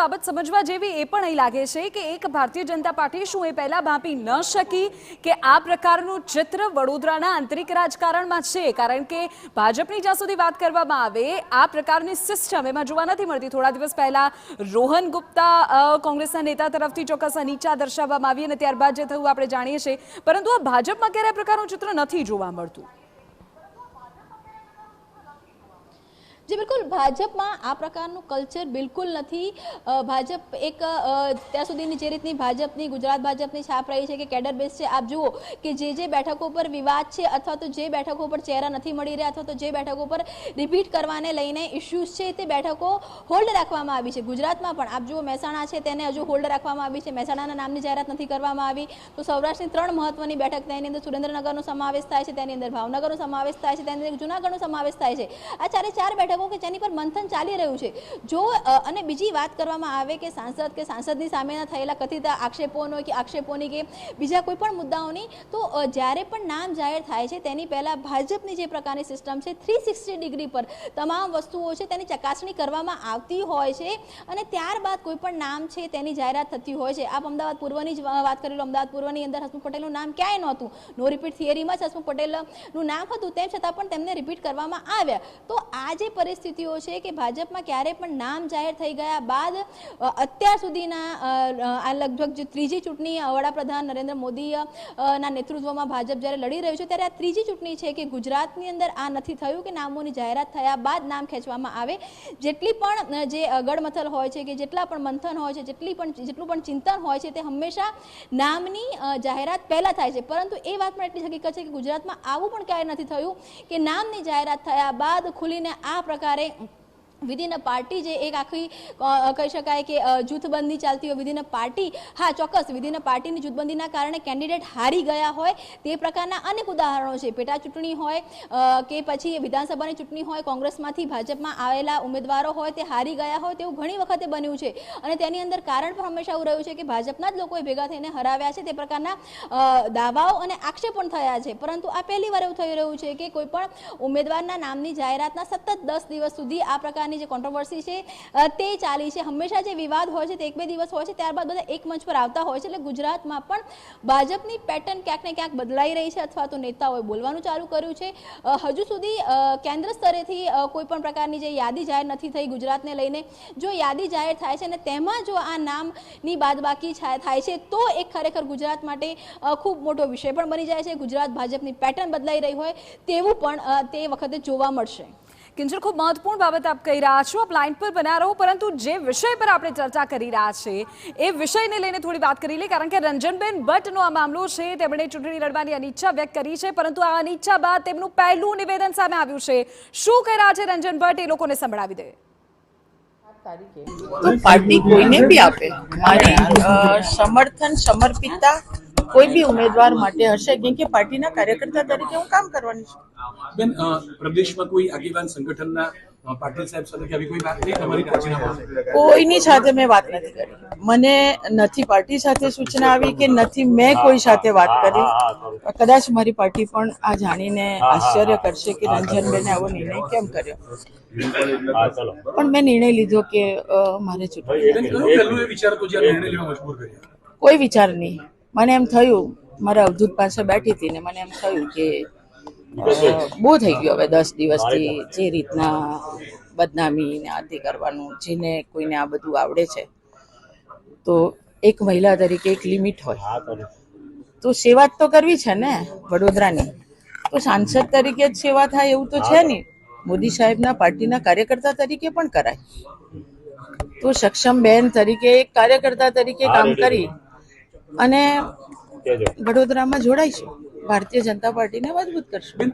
બાબત સમજવા જેવી એ પણ અહીં લાગે છે કે એક ભારતીય જનતા પાર્ટી શું એ પહેલા ભાંપી ન શકી કે આ પ્રકારનું ચિત્ર વડોદરાના આંતરિક રાજકારણમાં છે? કારણ કે ભાજપની જ્યાં સુધી વાત કરવામાં આવે આ પ્રકારની સિસ્ટમ એમાં જોવા નથી મળતી. થોડા દિવસ પહેલા રોહન ગુપ્તા કોંગ્રેસના નેતા તરફથી ચોક્કસ અનિચ્છા દર્શાવવામાં આવી અને ત્યારબાદ જે થયું આપણે જાણીએ છીએ, પરંતુ આ ભાજપમાં ક્યારે આ પ્રકારનું ચિત્ર નથી જોવા મળતું. जी बिल्कुल भाजप में आ प्रकार कल्चर बिल्कुल नहीं। भाजप एक त्या सुधीनी जे रीतनी भाजपनी गुजरात भाजपनी छाप रही है कि कैडर बेस है। आप जुओ कि जे बैठकों पर विवाद है अथवा तो जे बैठकों पर चेहरा नहीं मળી રહ્યા अथवा तो जे बैठकों पर रिपीट करवाने लईने इश्यूज है ते बैठकों होल्ड राखवामां आवी छे। गुजरात में पण आप जुओ महेसाणा है तेने हजू होल्ड राखवामां आवी छे। महेसाणाना नामनी जाहेरात नहीं करवामां आवी तो सौराष्ट्रनी 3 महत्वनी बैठक तेनी अंदर सुरेन्द्रनगरनो समावेश थाय छे, तेनी अंदर भावनगरनो समावेश थाय छे, तेनी अंदर जूनागढ़नो समावेश थाय छे। आ चारे चार बैठकों के जेनी पर मंथन चाली रह्युं छे। जो अने बीजी बात करवामां आवे के सांसदनी सामेना थयेला कथित आक्षेपोनो के आक्षेपोनी के बीजा कोई पण मुद्दाओनी तो ज्यारे पण नाम जाहेर थाय छे तेनी पहेला भाजपनी जे प्रकारनी सिस्टम छे 360 डिग्री पर तमाम वस्तुओ छे तेनी चकासणी करवामां आवती होय छे अने त्यारबाद कोई पण नाम छे तेनी जाहेरात थती होय छे। आप अमदावाद पूर्वनी ज वात करी लो। अमदावाद पूर्वनी अंदर हसमुख पटेलनुं नाम क्यांय नहोतुं। नो रिपीट थियरीमां ज हसमुख पटेलनुं नाम हतुं तेम छतां पण तेમને रिपीट करवामां આવ્યા। तो आ जे परिस्थितिओ छे कि भाजपमां क्यारे पण नाम जाहेर थई गया बाद અત્યાર સુધીના આ લગભગ જે ત્રીજી ચૂંટણી વડાપ્રધાન નરેન્દ્ર મોદી ના નેતૃત્વમાં ભાજપ જ્યારે લડી રહ્યું છે ત્યારે આ ત્રીજી ચૂંટણી છે કે ગુજરાતની અંદર આ નથી થયું કે નામોની જાહેરાત થયા બાદ નામ ખેંચવામાં આવે। જેટલી પણ જે ગડમથલ હોય છે કે જેટલા પણ મંથન હોય છે જેટલું પણ ચિંતન હોય છે તે હંમેશા નામની જાહેરાત પહેલા થાય છે। પરંતુ એ વાત પણ એટલી હકીકત છે કે ગુજરાતમાં આવું પણ ક્યારેય નથી થયું કે નામની જાહેરાત થયા બાદ ખુલીને આ પ્રકારે विदिन पार्टी जे एक आखी कही शकाय कि जूथबंदी चलती हो विदिन पार्टी। हाँ चौक्कस विदिन पार्टी जूथबंदी कारण कैंडिडेट हारी गया होय ते प्रकारना अनेक उदाहरणों है। पेटा चूंटणी होय के पछी विधानसभानी चूंटणी होय कांग्रेसमांथी भाजपमां आवेला उम्मीदवारो होय ते हारी गया होय तेवुं घणी वखते बन्युं छे अने तेनी अंदर कारण पण हमेशा एवुं रह्युं छे कि भाजपना ज लोकोए भेगा थईने हराव्या छे ते प्रकारना दावाओ अने आक्षेप पण थया छे। परंतु आ पहेली वार एवुं थई रह्युं छे कि कोईपण उम्मीदवारना नामनी जाहेरातना सतत 10 दिवस सुधी आ प्रकार જે કોન્ટ્રોવર્સી છે તે ચાલી છે। હંમેશા જે વિવાદ હોય છે તે 1-2 દિવસ હોય છે ત્યારબાદ બધા એક મંચ પર આવતા હોય છે। એટલે ગુજરાતમાં પણ ભાજપની પેટર્ન ક્યાંક ને ક્યાંક બદલાઈ રહી છે અથવા તો નેતાઓએ બોલવાનું ચાલુ કર્યું છે। હજુ સુધી કેન્દ્ર સ્તરેથી કોઈ પણ પ્રકારની જે યાદી જાહેર નથી થઈ ગુજરાતને લઈને। જો યાદી જાહેર થાય છે અને તેમાં જો આ નામની બાદબાકી થાય છે તો એક ખરેખર ગુજરાત માટે ખૂબ મોટો વિષય પણ બની જાય છે। ગુજરાત ભાજપની પેટર્ન બદલાઈ રહી હોય તેવું પણ તે વખતે જોવા મળશે। किंजल खूब महत्वपूर्ण बाबत आप कही रहा छो। आप लाइन पर बना रहो परंतु जे विषय पर आपणे चर्चा करी रहा छे ए विषयने लईने थोड़ी बात करी ले। कारण के रंजनबेन भट्टनो आ मामलो छे तेमणे चूंटणी लड़वानी अनिच्छा व्यक्त करी छे परंतु आ अनिच्छा बाद तेमनुं पहेલું निवेदन सामे આવ્યું છે। શું કહી રહ્યા છે रंजन भट्ट એ લોકોને સંભળાવી દે। तो पार्टी कोईने भी आपे मारी समर्थन समर्पितता कोई भी उम्मीदवार माटे हशे केम के पार्टीना कार्यकर्ता तरीके हूँ काम करवानी छुं। बेन प्रदेशमां कोई आगेवान संगठनना पाटील साहेब साथे के अभी कोई बात नहीं તમારી રાજીનામા कोईनी साथे मैं बात नहीं करी। मने नथी पार्टी साथे सूचना आवी के नथी मैं कोई साथे बात करी। कदाच मारी पार्टी पण आ जाणीने आश्चर्य करशे कि रंजनबेने आवो निर्णय केम कर्यो पण मैं निर्णय लीधो के मारे चूंटणी विचार तो जे निर्णय लेवा मजबूर कर्या कोई विचार नहीं। મને એમ થયું મારા અવધૂત પાસે બેઠી હતી ને મને એમ થયું કે બહુ થઈ ગયું હવે 10 દિવસથી જે રીતના બદનામી ને આદિ કરવાનું જેને કોઈને આ બધું આવડે છે તો એક મહિલા તરીકે એક લિમિટ હોય તો સેવા તો કરવી છે ને વડોદરાની તો સાંસદ તરીકે જ સેવા થાય એવું તો છે નહીં। મોદી સાહેબના પાર્ટીના કાર્યકર્તા તરીકે પણ કરાય તો સક્ષમ બેન તરીકે એક કાર્યકર્તા તરીકે કામ કરી અને વડોદરામાં જોડાઈશું, ભારતીય જનતા પાર્ટીને મજબૂત કરશું।